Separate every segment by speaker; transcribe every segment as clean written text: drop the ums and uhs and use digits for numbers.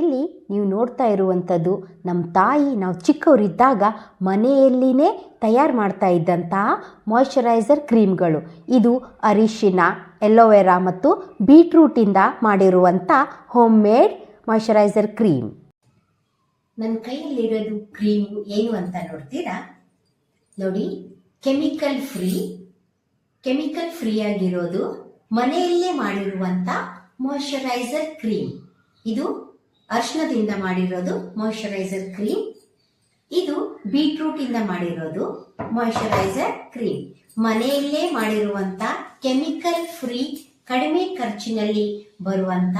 Speaker 1: ಇಲ್ಲಿ ನೀವು ನೋಡ್ತಾ ಇರುವಂಥದ್ದು ನಮ್ಮ ತಾಯಿ ನಾವು ಚಿಕ್ಕವರಿದ್ದಾಗ ಮನೆಯಲ್ಲಿನೇ ತಯಾರು ಮಾಡ್ತಾ ಇದ್ದಂತಹ ಮಾಯ್ಶ್ಚರೈಸರ್ ಕ್ರೀಮ್ಗಳು. ಇದು ಅರಿಶಿನ, ಎಲೋವೆರಾ ಮತ್ತು ಬೀಟ್ರೂಟಿಂದ ಮಾಡಿರುವಂಥ ಹೋಮ್ ಮೇಡ್ ಮಾಯ್ಶ್ಚರೈಸರ್ ಕ್ರೀಮ್. ನನ್ನ ಕೈಯಲ್ಲಿರೋದು ಕ್ರೀಮು ಏನು ಅಂತ ನೋಡ್ತೀರಾ? ನೋಡಿ, ಕೆಮಿಕಲ್ ಫ್ರೀ ಆಗಿರೋದು ಮನೆಯಲ್ಲೇ ಮಾಡಿರುವಂಥ ಮಾಯ್ಶ್ಚರೈಸರ್ ಕ್ರೀಮ್. ಇದು ಅರಿಶಿನದಿಂದ ಮಾಡಿರೋದು ಮಾಯ್ಶ್ಚರೈಸರ್ ಕ್ರೀಮ್. ಇದು ಬೀಟ್ರೂಟ್ ಇಂದ ಮಾಡಿರೋದು ಮಾಯ್ಶ್ಚರೈಸರ್ ಕ್ರೀಮ್. ಮನೆಯಲ್ಲೇ ಮಾಡಿರುವಂತ ಕೆಮಿಕಲ್ ಫ್ರೀ, ಕಡಿಮೆ ಖರ್ಚಿನಲ್ಲಿ ಬರುವಂತ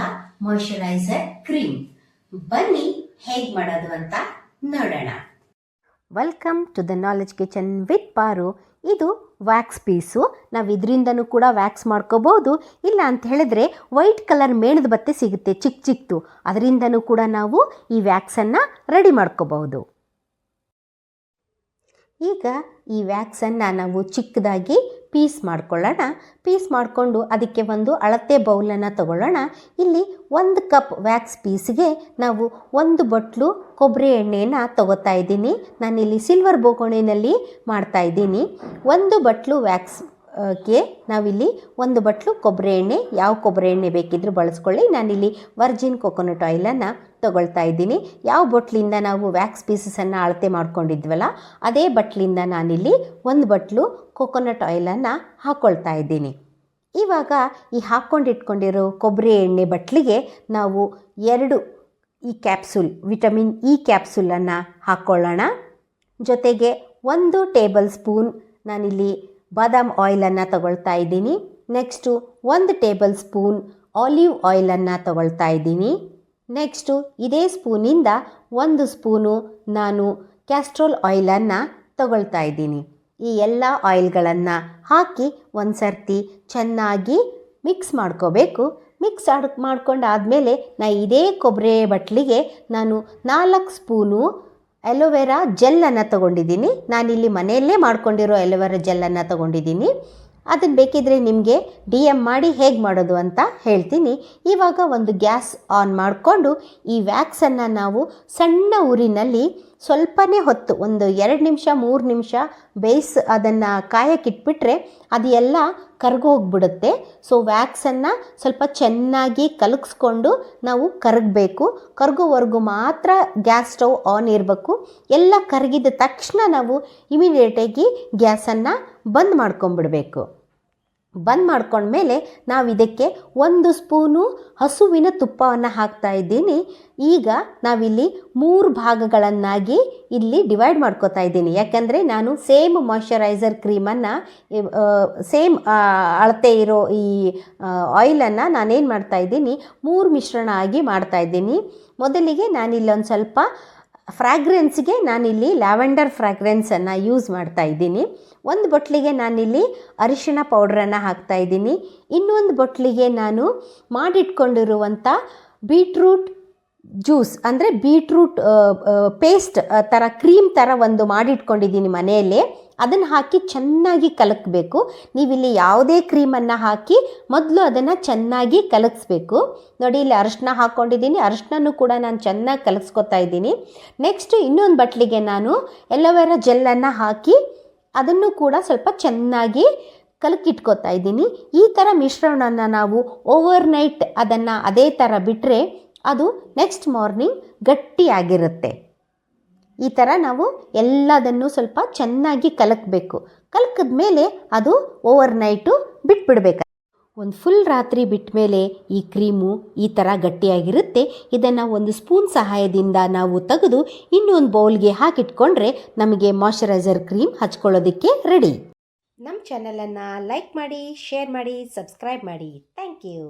Speaker 1: ಮಾಯ್ಶ್ಚರೈಸರ್ ಕ್ರೀಮ್. ಬನ್ನಿ ಹೇಗೆ ಮಾಡೋದು ಅಂತ ನೋಡೋಣ. Welcome to the knowledge kitchen with Paru. ಇದು ವ್ಯಾಕ್ಸ್ ಪೀಸು. ನಾವು ಇದರಿಂದನೂ ಕೂಡ ವ್ಯಾಕ್ಸ್ ಮಾಡ್ಕೋಬಹುದು. ಇಲ್ಲ ಅಂತ ಹೇಳಿದ್ರೆ ವೈಟ್ ಕಲರ್ ಮೇಣದ ಬತ್ತೆ ಸಿಗುತ್ತೆ ಚಿಕ್ಕದು, ಅದರಿಂದನೂ ಕೂಡ ನಾವು ಈ ವ್ಯಾಕ್ಸನ್ನು ರೆಡಿ ಮಾಡ್ಕೋಬಹುದು. ಈಗ ಈ ವ್ಯಾಕ್ಸನ್ನು ನಾವು ಚಿಕ್ಕದಾಗಿ ಪೀಸ್ ಮಾಡ್ಕೊಳ್ಳೋಣ. ಪೀಸ್ ಮಾಡಿಕೊಂಡು ಅದಕ್ಕೆ ಒಂದು ಅಳತೆ ಬೌಲನ್ನು ತಗೊಳ್ಳೋಣ. ಇಲ್ಲಿ 1 ಕಪ್ ವ್ಯಾಕ್ಸ್ ಪೀಸ್ಗೆ ನಾವು 1 ಬಟ್ಲು ಕೊಬ್ಬರಿ ಎಣ್ಣೆಯನ್ನು ತಗೋತಾ ಇದ್ದೀನಿ. ನಾನಿಲ್ಲಿ ಸಿಲ್ವರ್ ಬೋಗೋಣಿನಲ್ಲಿ ಮಾಡ್ತಾ ಇದ್ದೀನಿ. 1 ಬಟ್ಲು ವ್ಯಾಕ್ಸ್ಗೆ ನಾವಿಲ್ಲಿ 1 ಬಟ್ಲು ಕೊಬ್ಬರಿ ಎಣ್ಣೆ, ಯಾವ ಕೊಬ್ಬರಿ ಎಣ್ಣೆ ಬೇಕಿದ್ರೂ ಬಳಸ್ಕೊಳ್ಳಿ. ನಾನಿಲ್ಲಿ ವರ್ಜಿನ್ ಕೊಕೊನಟ್ ಆಯಿಲನ್ನು ತಗೊಳ್ತಾ ಇದ್ದೀನಿ. ಯಾವ ಬಟ್ಲಿಂದ ನಾವು ವ್ಯಾಕ್ಸ್ ಪೀಸಸನ್ನು ಅಳತೆ ಮಾಡ್ಕೊಂಡಿದ್ವಲ್ಲ ಅದೇ ಬಟ್ಲಿಂದ ನಾನಿಲ್ಲಿ 1 ಬಟ್ಲು ಕೊಕೊನಟ್ ಆಯಿಲನ್ನು ಹಾಕ್ಕೊಳ್ತಾ ಇದ್ದೀನಿ. ಇವಾಗ ಈ ಹಾಕ್ಕೊಂಡಿಟ್ಕೊಂಡಿರೋ ಕೊಬ್ಬರಿ ಎಣ್ಣೆ ಬಟ್ಲಿಗೆ ನಾವು 2 ಈ ಕ್ಯಾಪ್ಸೂಲ್, ವಿಟಮಿನ್ ಇ ಕ್ಯಾಪ್ಸೂಲನ್ನು ಹಾಕ್ಕೊಳ್ಳೋಣ. ಜೊತೆಗೆ 1 ಟೇಬಲ್ ಸ್ಪೂನ್ ನಾನಿಲ್ಲಿ ಬಾದಾಮ್ ಆಯಿಲನ್ನು ತಗೊಳ್ತಾ ಇದ್ದೀನಿ. ನೆಕ್ಸ್ಟು 1 ಟೇಬಲ್ ಸ್ಪೂನ್ ಆಲಿವ್ ಆಯಿಲನ್ನು ತಗೊಳ್ತಾ ಇದ್ದೀನಿ. ನೆಕ್ಸ್ಟು ಇದೇ ಸ್ಪೂನಿಂದ 1 ಸ್ಪೂನು ನಾನು ಕ್ಯಾಸ್ಟ್ರೋಲ್ ಆಯಿಲನ್ನು ತಗೊಳ್ತಾ ಇದ್ದೀನಿ. ಈ ಎಲ್ಲ ಆಯಿಲ್ಗಳನ್ನು ಹಾಕಿ ಒಂದು ಸರ್ತಿ ಚೆನ್ನಾಗಿ ಮಿಕ್ಸ್ ಮಾಡ್ಕೋಬೇಕು. ಮಿಕ್ಸ್ ಮಾಡ್ಕೊಂಡಾದಮೇಲೆ ಇದೇ ಕೊಬ್ಬರಿ ಬಟ್ಲಿಗೆ ನಾನು 4 ಸ್ಪೂನು ಎಲೋವೆರಾ ಜೆಲ್ಲನ್ನು ತೊಗೊಂಡಿದ್ದೀನಿ. ನಾನಿಲ್ಲಿ ಮನೆಯಲ್ಲೇ ಮಾಡ್ಕೊಂಡಿರೋ ಎಲೋವೆರಾ ಜೆಲ್ಲನ್ನು ತೊಗೊಂಡಿದ್ದೀನಿ. ಅದನ್ನು ಬೇಕಿದ್ರೆ ನಿಮಗೆ DM ಮಾಡಿ ಹೇಗೆ ಮಾಡೋದು ಅಂತ ಹೇಳ್ತೀನಿ. ಇವಾಗ ಒಂದು ಗ್ಯಾಸ್ ಆನ್ ಮಾಡಿಕೊಂಡು ಈ ವ್ಯಾಕ್ಸನ್ನು ನಾವು ಸಣ್ಣ ಉರಿನಲ್ಲಿ ಸ್ವಲ್ಪನೇ ಹೊತ್ತು, ಒಂದು 2 ನಿಮಿಷ 3 ನಿಮಿಷ ಅದನ್ನು ಕಾಯಕ್ಕಿಟ್ಬಿಟ್ರೆ ಅದು ಎಲ್ಲ ಕರಗೋಗ್ಬಿಡುತ್ತೆ. ಸೊ ವ್ಯಾಕ್ಸನ್ನು ಸ್ವಲ್ಪ ಚೆನ್ನಾಗಿ ಕಲಗಿಸ್ಕೊಂಡು ನಾವು ಕರಗೋವರೆಗೂ ಮಾತ್ರ ಗ್ಯಾಸ್ ಸ್ಟವ್ ಆನ್ ಇರಬೇಕು. ಎಲ್ಲ ಕರಗಿದ ತಕ್ಷಣ ನಾವು ಇಮಿಡಿಯೇಟಾಗಿ ಗ್ಯಾಸನ್ನು ಬಂದ್ ಮಾಡ್ಕೊಂಬಿಡಬೇಕು. ಬಂದ್ ಮಾಡ್ಕೊಂಡ್ಮೇಲೆ ನಾವು ಇದಕ್ಕೆ 1 ಸ್ಪೂನು ಹಸುವಿನ ತುಪ್ಪವನ್ನು ಹಾಕ್ತಾ ಇದ್ದೀನಿ. ಈಗ ನಾವಿಲ್ಲಿ 3 ಭಾಗಗಳನ್ನಾಗಿ ಇಲ್ಲಿ ಡಿವೈಡ್ ಮಾಡ್ಕೋತಾ ಇದ್ದೀನಿ. ಯಾಕಂದರೆ ನಾನು ಸೇಮ್ ಮಾಯ್ಶ್ಚರೈಸರ್ ಕ್ರೀಮನ್ನು, ಸೇಮ್ ಅಳತೆ ಇರೋ ಈ ಆಯಿಲನ್ನು ನಾನೇನು ಮಾಡ್ತಾ ಇದ್ದೀನಿ, 3 ಮಿಶ್ರಣ ಆಗಿ ಮಾಡ್ತಾ ಇದ್ದೀನಿ. ಮೊದಲಿಗೆ ನಾನಿಲ್ಲಿ ಒಂದು ಸ್ವಲ್ಪ ಫ್ರ್ಯಾಗ್ರೆನ್ಸ್ಗೆ ನಾನಿಲ್ಲಿ ಲ್ಯಾವೆಂಡರ್ ಫ್ರ್ಯಾಗ್ರೆನ್ಸನ್ನು ಯೂಸ್ ಮಾಡ್ತಾ ಇದ್ದೀನಿ. 1 ಬಟ್ಲಿಗೆ ನಾನಿಲ್ಲಿ ಅರಿಶಿಣ ಪೌಡ್ರನ್ನು ಹಾಕ್ತಾ ಇದ್ದೀನಿ. ಇನ್ನೊಂದು ಬಟ್ಲಿಗೆ ನಾನು ಮಾಡಿಟ್ಕೊಂಡಿರುವಂಥ ಬೀಟ್ರೂಟ್ ಜ್ಯೂಸ್, ಅಂದರೆ ಬೀಟ್ರೂಟ್ ಪೇಸ್ಟ್ ಥರ ಕ್ರೀಮ್ ಥರ ಒಂದು ಮಾಡಿಟ್ಕೊಂಡಿದ್ದೀನಿ ಮನೆಯಲ್ಲೇ. ಅದನ್ನು ಹಾಕಿ ಚೆನ್ನಾಗಿ ಕಲಕಬೇಕು. ನೀವಿಲ್ಲಿ ಯಾವುದೇ ಕ್ರೀಮನ್ನು ಹಾಕಿ ಮೊದಲು ಅದನ್ನು ಚೆನ್ನಾಗಿ ಕಲಗಿಸ್ಬೇಕು. ನೋಡಿ, ಇಲ್ಲಿ ಅರಿಶಿನ ಹಾಕ್ಕೊಂಡಿದ್ದೀನಿ. ಅರಿಶಿನೂ ಕೂಡ ನಾನು ಚೆನ್ನಾಗಿ ಕಲಗಿಸ್ಕೊತಾ ಇದ್ದೀನಿ. ನೆಕ್ಸ್ಟ್ ಇನ್ನೊಂದು ಬಟ್ಲಿಗೆ ನಾನು ಎಲೋವೆರಾ ಜೆಲ್ಲನ್ನು ಹಾಕಿ ಅದನ್ನು ಕೂಡ ಸ್ವಲ್ಪ ಚೆನ್ನಾಗಿ ಕಲಕಿಟ್ಕೋತಾ ಇದ್ದೀನಿ. ಈ ಥರ ಮಿಶ್ರಣವನ್ನು ನಾವು ಓವರ್ನೈಟ್ ಅದನ್ನು ಅದೇ ಥರ ಬಿಟ್ಟರೆ ಅದು ನೆಕ್ಸ್ಟ್ ಮಾರ್ನಿಂಗ್ ಗಟ್ಟಿಯಾಗಿರುತ್ತೆ. ಈ ಥರ ನಾವು ಎಲ್ಲದನ್ನು ಸ್ವಲ್ಪ ಚೆನ್ನಾಗಿ ಕಲಕಬೇಕು. ಕಲಕಿದ ಮೇಲೆ ಅದು ಓವರ್ನೈಟು ಬಿಟ್ಬಿಡ್ಬೇಕು. ಒಂದು ಫುಲ್ ರಾತ್ರಿ ಬಿಟ್ಟ ಮೇಲೆ ಈ ಕ್ರೀಮು ಈ ಥರ ಗಟ್ಟಿಯಾಗಿರುತ್ತೆ. ಇದನ್ನು 1 ಸ್ಪೂನ್ ಸಹಾಯದಿಂದ ನಾವು ತೆಗೆದು ಇನ್ನೊಂದು ಬೌಲ್ಗೆ ಹಾಕಿಟ್ಕೊಂಡ್ರೆ ನಮಗೆ ಮಾಯ್ಶ್ಚರೈಸರ್ ಕ್ರೀಮ್ ಹಚ್ಕೊಳ್ಳೋದಕ್ಕೆ ರೆಡಿ. ನಮ್ಮ ಚಾನಲನ್ನು ಲೈಕ್ ಮಾಡಿ, ಶೇರ್ ಮಾಡಿ, ಸಬ್ಸ್ಕ್ರೈಬ್ ಮಾಡಿ. Thank you.